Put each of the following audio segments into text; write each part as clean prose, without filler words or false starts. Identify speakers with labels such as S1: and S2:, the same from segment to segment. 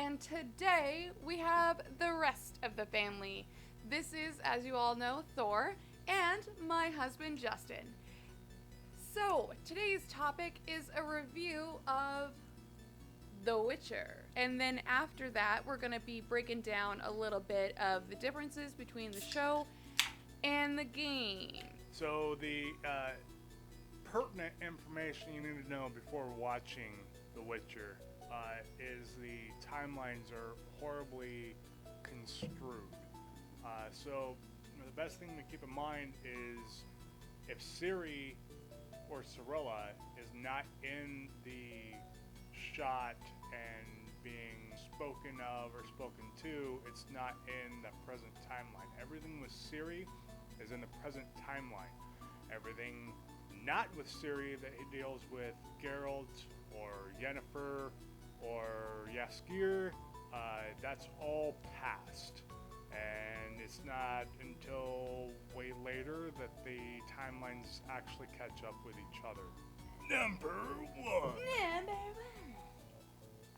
S1: and today we have the rest of the family. This is, as you all know, Thor and my husband Justin. So, today's topic is a review of The Witcher. And then after that, we're going to be breaking down a little bit of the differences between the show and the game.
S2: So the pertinent information you need to know before watching The Witcher is the timelines are horribly construed. So the best thing to keep in mind is if Ciri or Cirilla is not in the shot and being spoken of or spoken to, it's not in the present timeline. Everything with Ciri is in the present timeline. Everything not with Ciri that he deals with Geralt or Yennefer or Jaskier, that's all past. And it's not until way later that the timelines actually catch up with each other. Number one.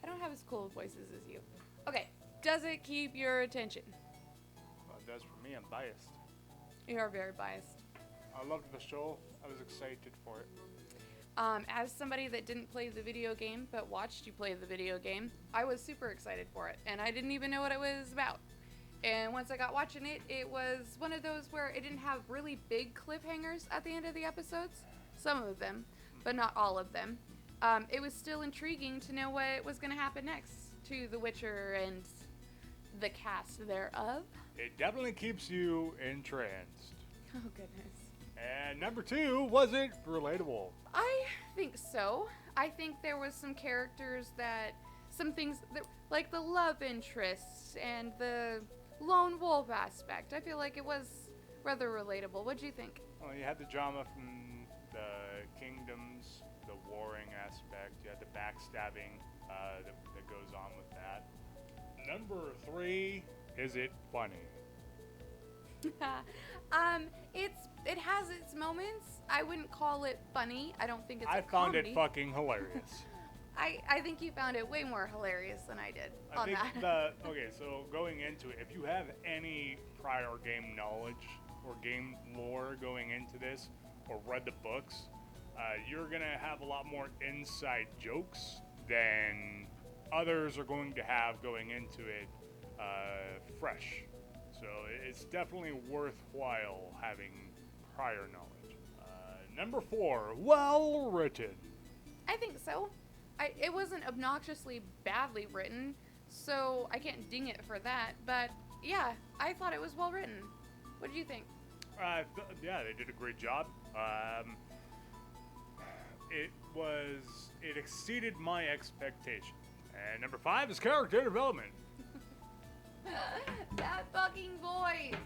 S1: I don't have as cool voices as you. Okay, does it keep your attention?
S2: Well, it does for me. I'm biased.
S1: You are very biased.
S2: I loved the show. I was excited for it.
S1: As somebody that didn't play the video game but watched you play the video game, I was super excited for it, and I didn't even know what it was about. And once I got watching it, it was one of those where it didn't have really big cliffhangers at the end of the episodes. Some of them, but not all of them. It was still intriguing to know what was going to happen next to The Witcher and the cast thereof.
S2: It definitely keeps you entranced.
S1: Oh, goodness.
S2: And number two, was it relatable?
S1: I think so. I think there was some characters some things that, like the love interests and the lone wolf aspect. I feel like it was rather relatable. What do you think?
S2: Well, you had the drama from the kingdoms, the warring aspect. You had the backstabbing that goes on with that. Number three, is it funny?
S1: It has its moments. I wouldn't call it funny. I don't think it's
S2: I found
S1: comedy.
S2: it fucking hilarious.
S1: I think you found it way more hilarious than I did
S2: I
S1: on
S2: think
S1: that.
S2: okay, so going into it, if you have any prior game knowledge or game lore going into this, or read the books, you're gonna have a lot more inside jokes than others are going to have going into it fresh. So it's definitely worthwhile having prior knowledge. Number four, well written.
S1: I think so. It wasn't obnoxiously badly written, so I can't ding it for that. But yeah, I thought it was well written. What did you think?
S2: Yeah, they did a great job. It exceeded my expectation. And number five is character development.
S1: That fucking voice.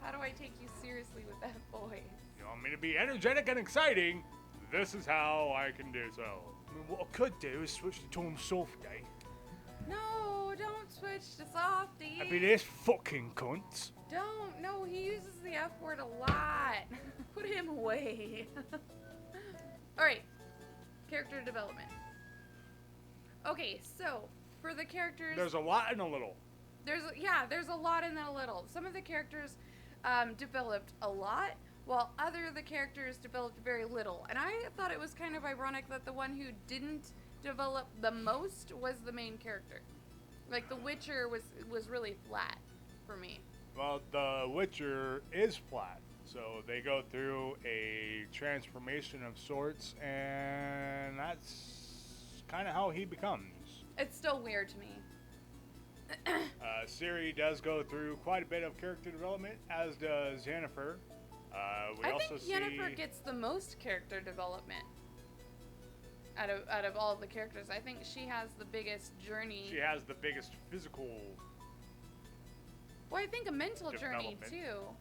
S1: How do I take you seriously with that voice?
S2: You want me to be energetic and exciting? This is how I can do so. I mean, what I could do is switch to tone softy.
S1: No, don't switch to softy.
S2: I mean, this fucking cunt.
S1: Don't. No, he uses the F word a lot. Put him away. Alright. Character development. Okay, so for the characters,
S2: There's a lot and a little.
S1: there's a lot and then a little. Some of the characters developed a lot, while other of the characters developed very little. And I thought it was kind of ironic that the one who didn't develop the most was the main character. Like, The Witcher was really flat for me.
S2: Well, The Witcher is flat. So they go through a transformation of sorts, and that's kind of how he becomes.
S1: It's still weird to me.
S2: Ciri does go through quite a bit of character development, as does Yennefer.
S1: I think Yennefer gets the most character development out of all of the characters. I think she has the biggest journey.
S2: She has the biggest physical.
S1: Well, I think a mental journey too.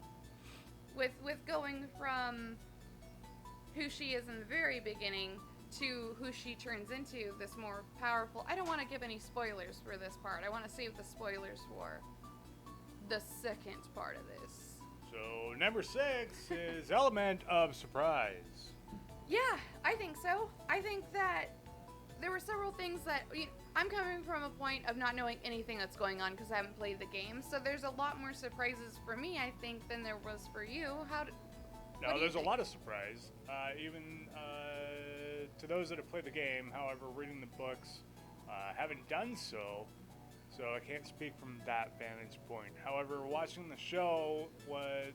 S1: With going from who she is in the very beginning to who she turns into, this more powerful. I don't want to give any spoilers for this part. I want to save the spoilers for the second part of this.
S2: So number 6 is element of surprise.
S1: Yeah, I think so. I think that there were several things that I'm coming from a point of not knowing anything that's going on because I haven't played the game. So there's a lot more surprises for me, I think, than there was for you.
S2: No, there's a lot of surprise. Even to those that have played the game, however, reading the books, haven't done so. So I can't speak from that vantage point. However, watching the show,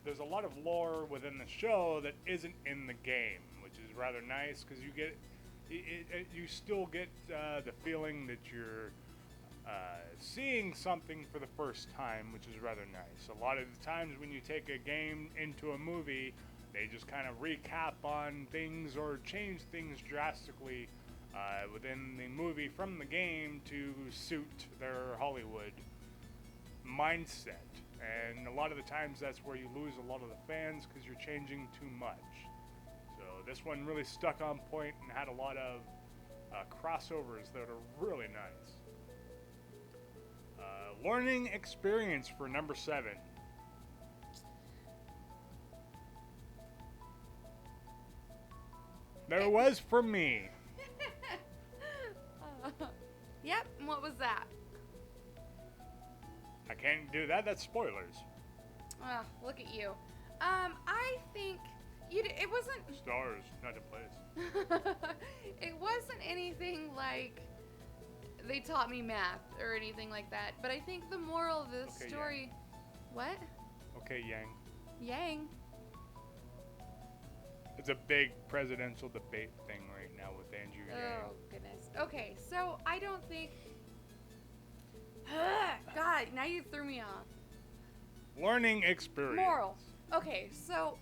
S2: there's a lot of lore within the show that isn't in the game, which is rather nice because you still get the feeling that you're seeing something for the first time, which is rather nice. A lot of the times when you take a game into a movie, they just kind of recap on things or change things drastically within the movie from the game to suit their Hollywood mindset. And a lot of the times that's where you lose a lot of the fans because you're changing too much. So this one really stuck on point and had a lot of crossovers that are really nice. Learning experience for number 7. There was for me.
S1: Yep, and what was that?
S2: I can't do that. That's spoilers.
S1: Oh, look at you. I think it wasn't.
S2: Stars, not a place.
S1: It wasn't anything like they taught me math or anything like that. But I think the moral of the story.
S2: Yang.
S1: What?
S2: Okay, Yang.
S1: Yang.
S2: It's a big presidential debate thing right now with Andrew Yang.
S1: Oh, goodness. Okay, so I don't think. God, now you threw me off.
S2: Learning experience.
S1: Moral. Okay, so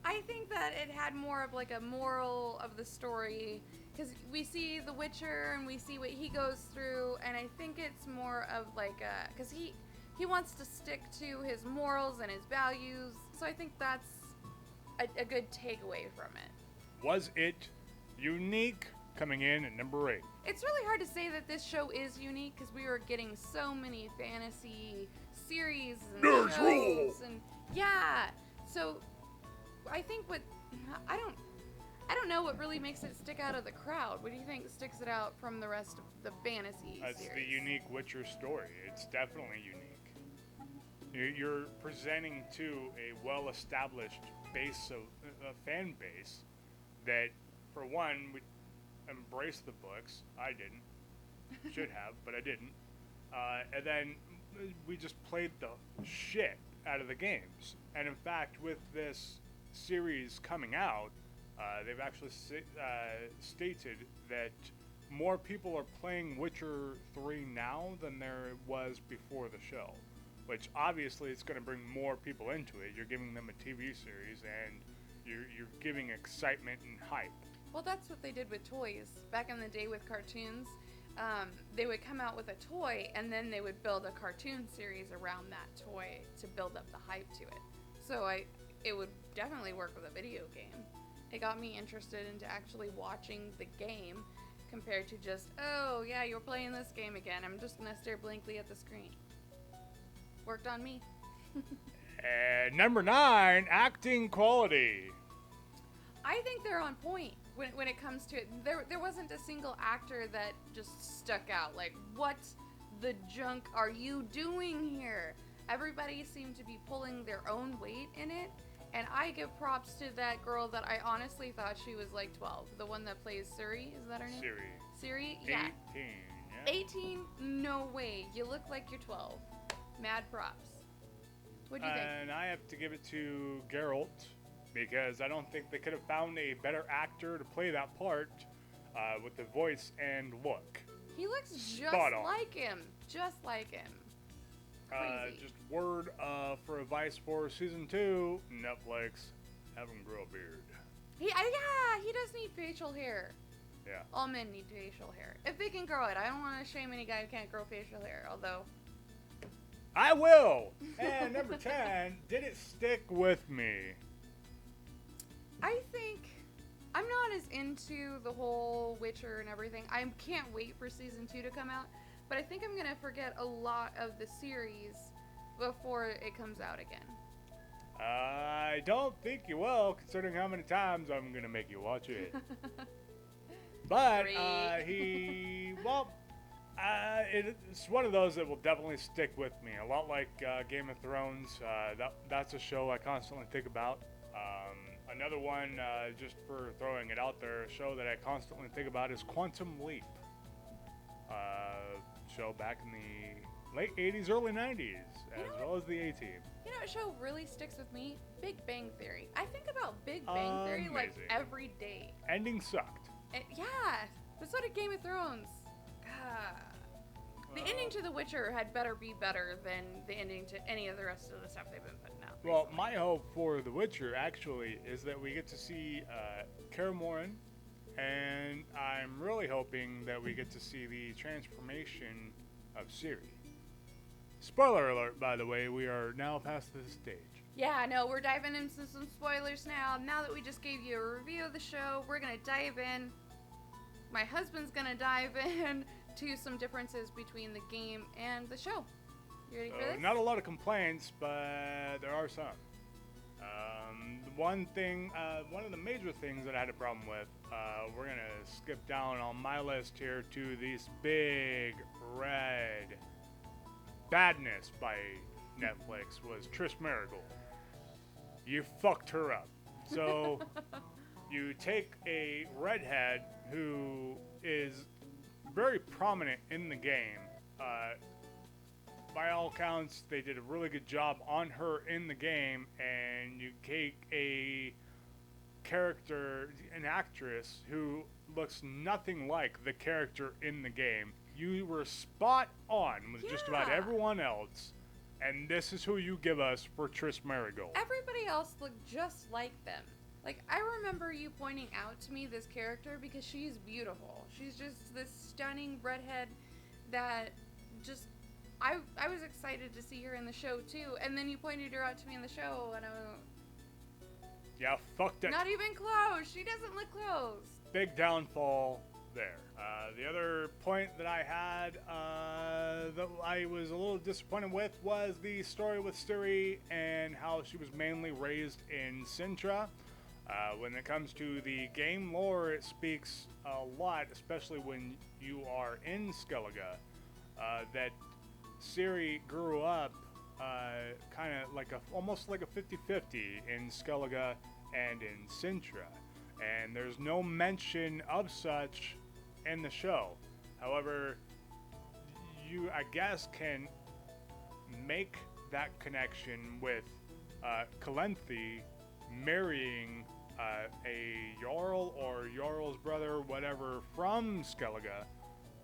S1: I think that it had more of like a moral of the story because we see The Witcher and we see what he goes through, and I think it's more of like a because he wants to stick to his morals and his values, so I think that's a good takeaway from it.
S2: Was it unique? Coming in at number 8.
S1: It's really hard to say that this show is unique because we were getting so many fantasy series and shows and yeah. So I think I don't know what really makes it stick out of the crowd. What do you think sticks it out from the rest of the fantasy
S2: That's
S1: series?
S2: the unique Witcher story. It's definitely unique. You're presenting to a well-established base of a fan base that, for one, would embrace the books. I didn't. Should have, but I didn't. And then we just played the shit out of the games. And in fact, with this series coming out, they've actually stated that more people are playing Witcher 3 now than there was before the show. Which obviously it's going to bring more people into it. You're giving them a TV series and you're giving excitement and hype.
S1: Well, that's what they did with toys. Back in the day with cartoons, they would come out with a toy and then they would build a cartoon series around that toy to build up the hype to it. So it would definitely work with a video game. It got me interested into actually watching the game compared to just, oh yeah, you're playing this game again. I'm just going to stare blankly at the screen. Worked on me.
S2: And number 9, acting quality.
S1: I think they're on point when it comes to it. There wasn't a single actor that just stuck out. Like, what the junk are you doing here? Everybody seemed to be pulling their own weight in it. And I give props to that girl that I honestly thought she was like 12. The one that plays Suri, is that her name? Siri? Yeah.
S2: 18, yeah.
S1: 18? No way. You look like you're 12. Mad props. What do you think?
S2: And I have to give it to Geralt, because I don't think they could have found a better actor to play that part with the voice and look.
S1: He looks just like him. Just like him. Crazy.
S2: Just word for advice for season 2, Netflix, have him grow a beard.
S1: Yeah, he does need facial hair.
S2: Yeah.
S1: All men need facial hair. If they can grow it. I don't want to shame any guy who can't grow facial hair, although...
S2: I will! And number 10, did it stick with me?
S1: I think I'm not as into the whole Witcher and everything. I can't wait for season 2 to come out, but I think I'm gonna forget a lot of the series before it comes out again.
S2: I don't think you will, considering how many times I'm gonna make you watch it. But
S1: Three.
S2: it's one of those that will definitely stick with me. A lot like Game of Thrones. That's a show I constantly think about. Another one, just for throwing it out there, a show that I constantly think about is Quantum Leap. Show back in the late 80s, early 90s, as well as the A-Team.
S1: You know what show really sticks with me? Big Bang Theory. I think about Big Bang Theory like
S2: Amazing.
S1: every day.
S2: Ending sucked.
S1: Yeah, but so did Game of Thrones. God. The ending to The Witcher had better be better than the ending to any of the rest of the stuff they've been putting out.
S2: Well,
S1: recently.
S2: my hope for The Witcher actually is that we get to see Kaer Morhen, and I'm really hoping that we get to see the transformation of Ciri. Spoiler alert, by the way, we are now past this stage.
S1: Yeah, no, we're diving into some spoilers now. Now that we just gave you a review of the show, we're gonna dive in. My husband's gonna dive in to some differences between the game and the show. You ready for this?
S2: Not a lot of complaints, but there are some. One of the major things that I had a problem with, we're gonna skip down on my list here to this big red badness by Netflix, was Trish Marigold. You fucked her up. So you take a redhead who is very prominent in the game. By all accounts, they did a really good job on her in the game, and you take a character, an actress who looks nothing like the character in the game. You were spot on with just about
S1: Yeah.
S2: everyone else, and this is who you give us for Trish Marigold.
S1: Everybody else looked just like them. Like, I remember you pointing out to me this character because she's beautiful. She's just this stunning redhead that just... I was excited to see her in the show, too. And then you pointed her out to me in the show, and I was...
S2: Yeah, fucked it.
S1: Not even close. She doesn't look close.
S2: Big downfall there. The other point that I had that I was a little disappointed with was the story with Ciri and how she was mainly raised in Sintra. When it comes to the game lore, it speaks a lot, especially when you are in Skellige, that Ciri grew up kind of like almost like a 50-50 in Skellige and in Sintra. And there's no mention of such in the show. However, you, I guess, can make that connection with Calanthe marrying a Jarl or Jarl's brother, whatever, from Skellige,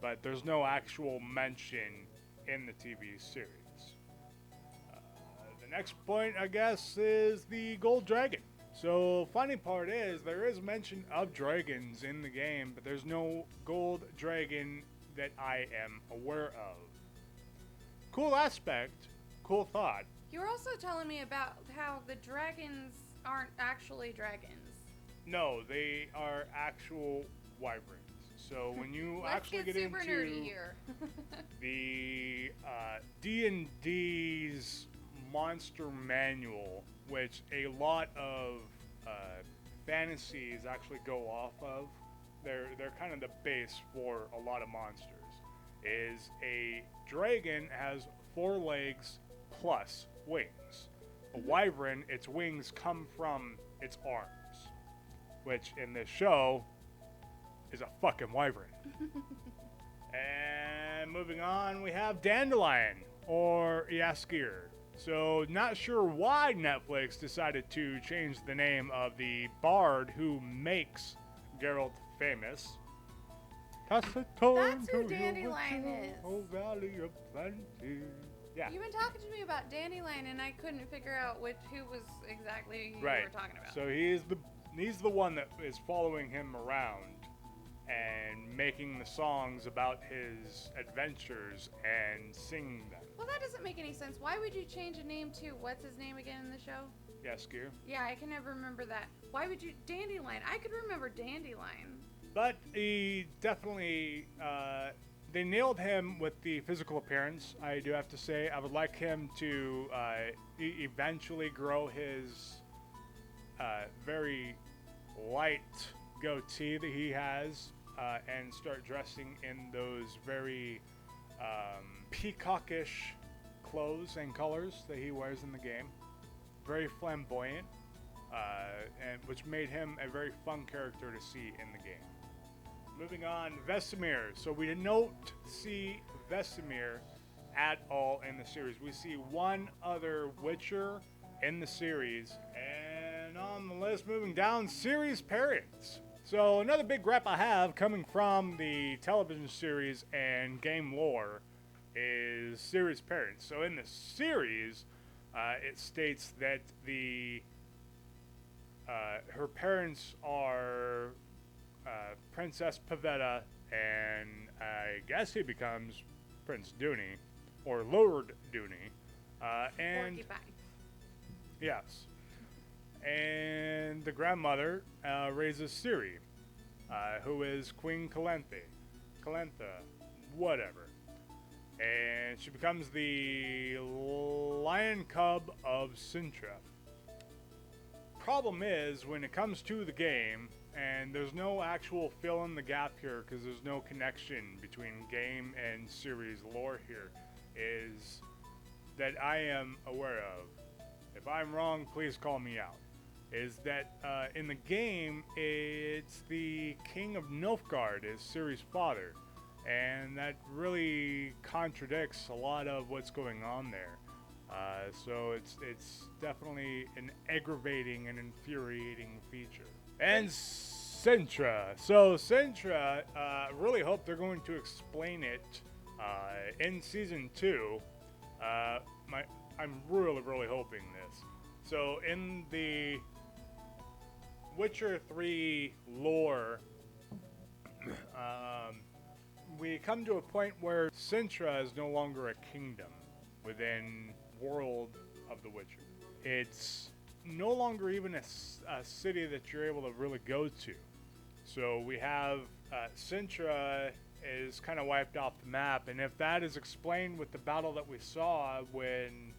S2: but there's no actual mention in the TV series. The next point, I guess, is the Gold Dragon. So, funny part is, there is mention of dragons in the game, but there's no gold dragon that I am aware of. Cool aspect, cool thought.
S1: You were also telling me about how the dragons aren't actually dragons.
S2: No, they are actual wyverns. So when you
S1: Let's
S2: actually
S1: get
S2: get
S1: super
S2: into
S1: nerdy here.
S2: the D&D's monster manual, which a lot of fantasies actually go off of, they're kind of the base for a lot of monsters, is a dragon has 4 legs plus wings. A wyvern, its wings come from its arms, which in this show is a fucking wyvern. And moving on, we have Dandelion, or Jaskier. So, not sure why Netflix decided to change the name of the bard who makes Geralt famous.
S1: That's who Dandelion is.
S2: Oh, Valley of Plenty. Yeah.
S1: You've been talking to me about Dandelion, and I couldn't figure out who was exactly you
S2: Right.
S1: were talking about.
S2: So he's the one that is following him around and making the songs about his adventures and singing them.
S1: Well, that doesn't make any sense. Why would you change a name to what's his name again in the show?
S2: Jaskier.
S1: Yeah, I can never remember that. Why would you Dandelion? I could remember Dandelion.
S2: But he definitely, they nailed him with the physical appearance, I do have to say. I would like him to eventually grow his very light goatee that he has and start dressing in those very peacockish clothes and colors that he wears in the game. Very flamboyant, and which made him a very fun character to see in the game. Moving on, Vesemir. So we don't see Vesemir at all in the series. We see one other Witcher in the series, and on the list, moving down, Ciri's parents. So another big grep I have coming from the television series and game lore is Ciri's parents. So in the series, it states that her parents are Princess Pavetta, and I guess he becomes Prince Dooney, or Lord Dooney, and
S1: Porcupine.
S2: yes, and the grandmother raises Ciri, who is Queen Calantha, whatever, and she becomes the lion cub of Cintra. Problem is, when it comes to the game, and there's no actual fill in the gap here because there's no connection between game and Ciri's lore here, is that I am aware of. If I'm wrong, please call me out. Is that in the game, it's the King of Nilfgaard is Ciri's father, and that really contradicts a lot of what's going on there. So it's definitely an aggravating and infuriating feature. And Cintra. So Cintra, really hope they're going to explain it in season 2. I'm really hoping this. So in the Witcher 3 lore, we come to a point where Cintra is no longer a kingdom within world of the Witcher. It's no longer even a city that you're able to really go to. So we have Cintra is kind of wiped off the map, and if that is explained with the battle that we saw when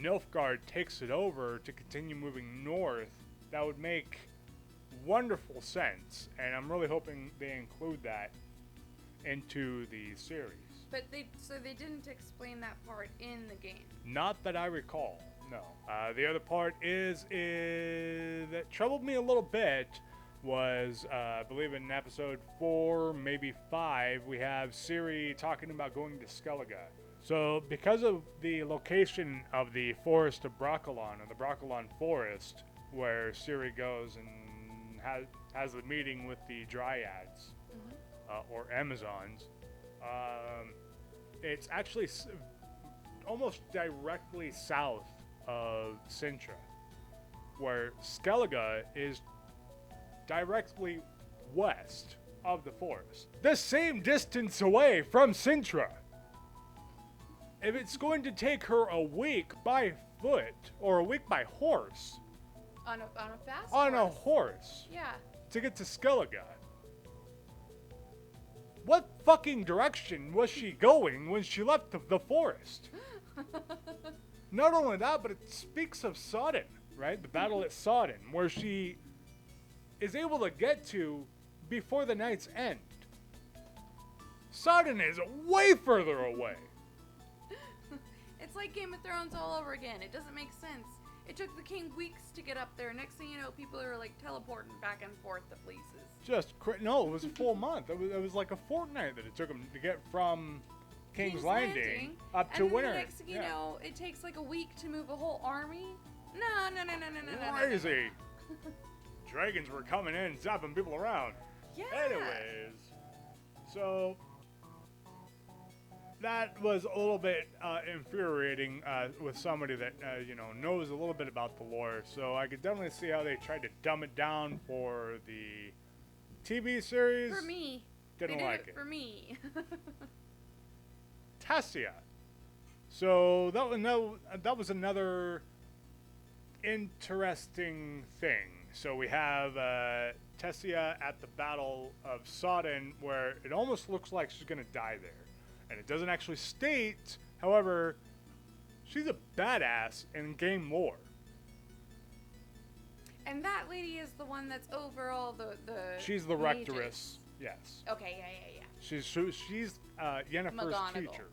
S2: Nilfgaard takes it over to continue moving north, that would make wonderful sense, and I'm really hoping they include that into the series.
S1: But they didn't explain that part in the game.
S2: Not that I recall, no. The other part is that troubled me a little bit was, I believe in episode 4, maybe 5, we have Ciri talking about going to Skellige. So because of the location of the Forest of Brokilon, or the Brokilon Forest, where Ciri goes and has the meeting with the Dryads, or Amazons, it's actually almost directly south of Cintra, where Skellige is directly west of the forest. The same distance away from Cintra. If it's going to take her a week by foot, or a week by horse,
S1: On a fast
S2: on a
S1: horse.
S2: horse,
S1: Yeah.
S2: to get to Skellige, what fucking direction was she going when she left the forest? Not only that, but it speaks of Sodden, right? The battle at Sodden, where she is able to get to before the night's end. Sodden is way further away.
S1: It's like Game of Thrones all over again. It doesn't make sense. It took the king weeks to get up there. Next thing you know, people are like teleporting back and forth to places.
S2: No, it was a full month. It was like a fortnight that it took them to get from King's Landing up to
S1: and then
S2: Winter.
S1: The next thing you know, it takes like a week to move a whole army. No.
S2: Crazy. Dragons were coming in and zapping people around.
S1: Yeah.
S2: Anyways, so that was a little bit infuriating with somebody that knows a little bit about the lore. So I could definitely see how they tried to dumb it down for the TV series.
S1: For me.
S2: Didn't
S1: they did
S2: like it.
S1: For me.
S2: Tessia. So that was another interesting thing. So we have Tessia at the Battle of Sodden, where it almost looks like she's going to die there. And it doesn't actually state, however, she's a badass in game lore.
S1: And that lady is the one that's over all the
S2: She's the
S1: mages.
S2: Rectoress. Yes.
S1: Okay, yeah.
S2: She's Yennefer's
S1: McGonagall.
S2: teacher.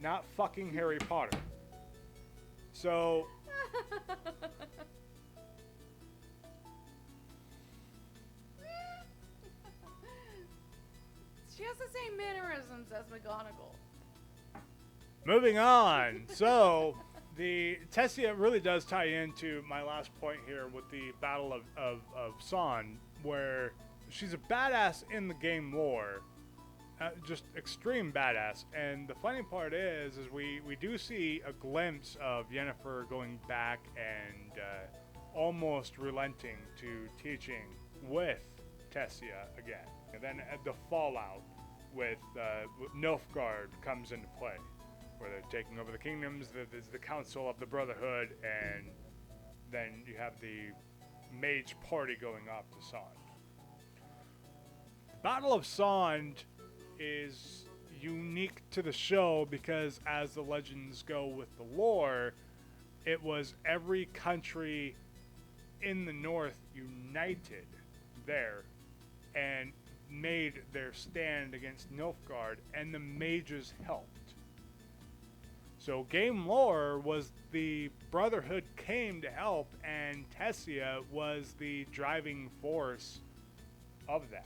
S2: Not fucking Harry Potter. So
S1: She has the same mannerisms as McGonagall.
S2: moving on. So the Tessia really does tie into my last point here with the Battle of Son, where she's a badass in the game lore. Just extreme badass. And the funny part is we do see a glimpse of Yennefer going back and almost relenting to teaching with Tessia again. And then the fallout with Nilfgaard comes into play, where they're taking over the kingdoms. There's the Council of the Brotherhood, and then you have the mage party going up to Sond. Battle of Sond is unique to the show because, as the legends go with the lore, it was every country in the north united there and made their stand against Nilfgaard, and the mages helped. So game lore was the Brotherhood came to help, and Tessia was the driving force of that.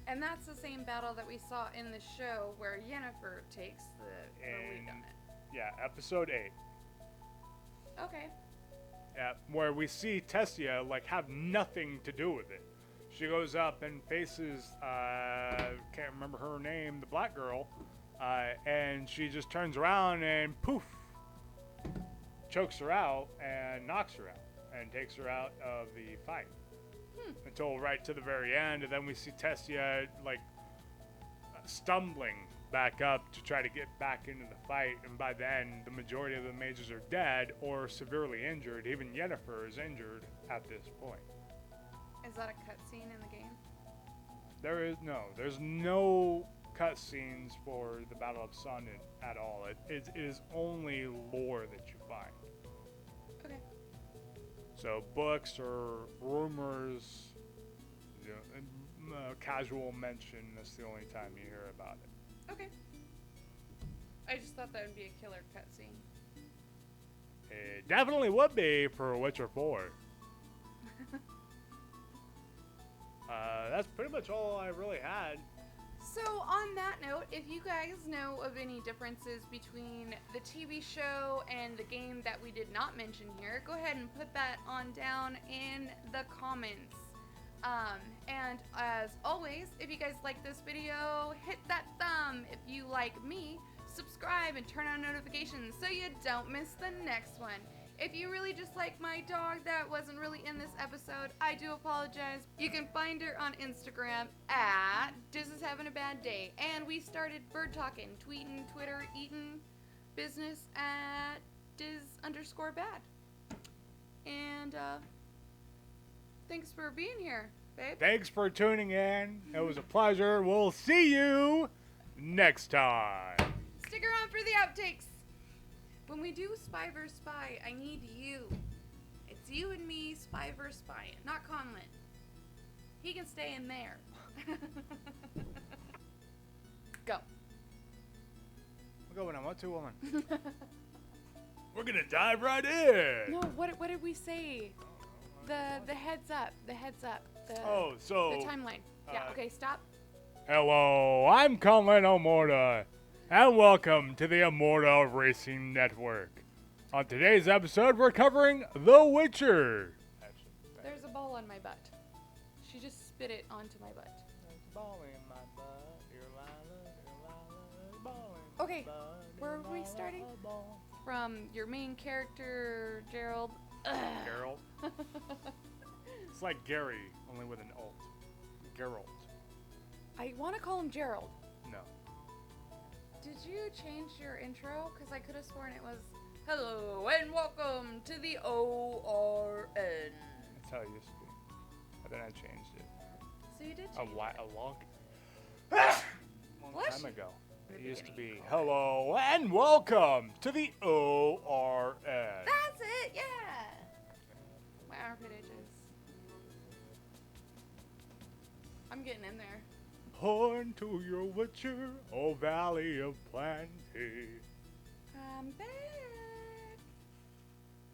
S1: And that's the same battle that we saw in the show where Yennefer takes the lead on it.
S2: Yeah, episode 8.
S1: Okay.
S2: Where we see Tessia like have nothing to do with it. She goes up and faces can't remember her name, the black girl, and she just turns around and poof, chokes her out and knocks her out and takes her out of the fight. Until right to the very end, and then we see Tessia like stumbling back up to try to get back into the fight, and by then the majority of the mages are dead or severely injured. Even Yennefer is injured at this point.
S1: Is that a cutscene in the game?
S2: There's no cutscenes for the Battle of Sond at all. It is only lore that you find.
S1: Okay.
S2: So books or rumors, casual mention, that's the only time you hear about it.
S1: Okay. I just thought that would be a killer cutscene.
S2: It definitely would be for Witcher 4. That's pretty much all I really had.
S1: So on that note, if you guys know of any differences between the TV show and the game that we did not mention here, go ahead and put that on down in the comments. And as always, if you guys like this video, hit that thumb. If you like me, subscribe and turn on notifications so you don't miss the next one. If you really just like my dog that wasn't really in this episode, I do apologize. You can find her on Instagram at DizIsHavingABadDay. And we started bird talking, tweeting, Twitter, eating business at Diz_bad. And thanks for being here, babe.
S2: Thanks for tuning in. It was a pleasure. We'll see you next time.
S1: Stick around for the outtakes. When we do Spy vs. Spy, I need you. It's you and me, Spy vs. Spy, not Conlin. He can stay in there. Go.
S2: I'll go when I want to, woman. We're gonna dive right in.
S1: No, what did we say? The heads up. The heads up. The timeline. Yeah. Okay. Stop.
S2: Hello, I'm Conlin Omorta, and welcome to the Immortal Racing Network. On today's episode, we're covering The Witcher.
S1: There's a ball on my butt. She just spit it onto my butt.
S2: There's a ball in my butt.
S1: Okay, where are we starting? From your main character, Gerald.
S2: Geralt. It's like Gary, only with an alt. Geralt.
S1: I want to call him Gerald.
S2: No.
S1: Did you change your intro? Because I could have sworn it was, hello and welcome to the ORN.
S2: That's how it used to be. But then I changed it.
S1: So you did
S2: A
S1: change it.
S2: long
S1: Bless
S2: time
S1: you.
S2: ago.
S1: In
S2: It
S1: the
S2: used to
S1: beginning,
S2: be,
S1: you called
S2: hello and welcome to the ORN.
S1: That's it, yeah. My armpit itches. I'm getting in there.
S2: Horn to your Witcher, O Valley of Plenty.
S1: I'm back.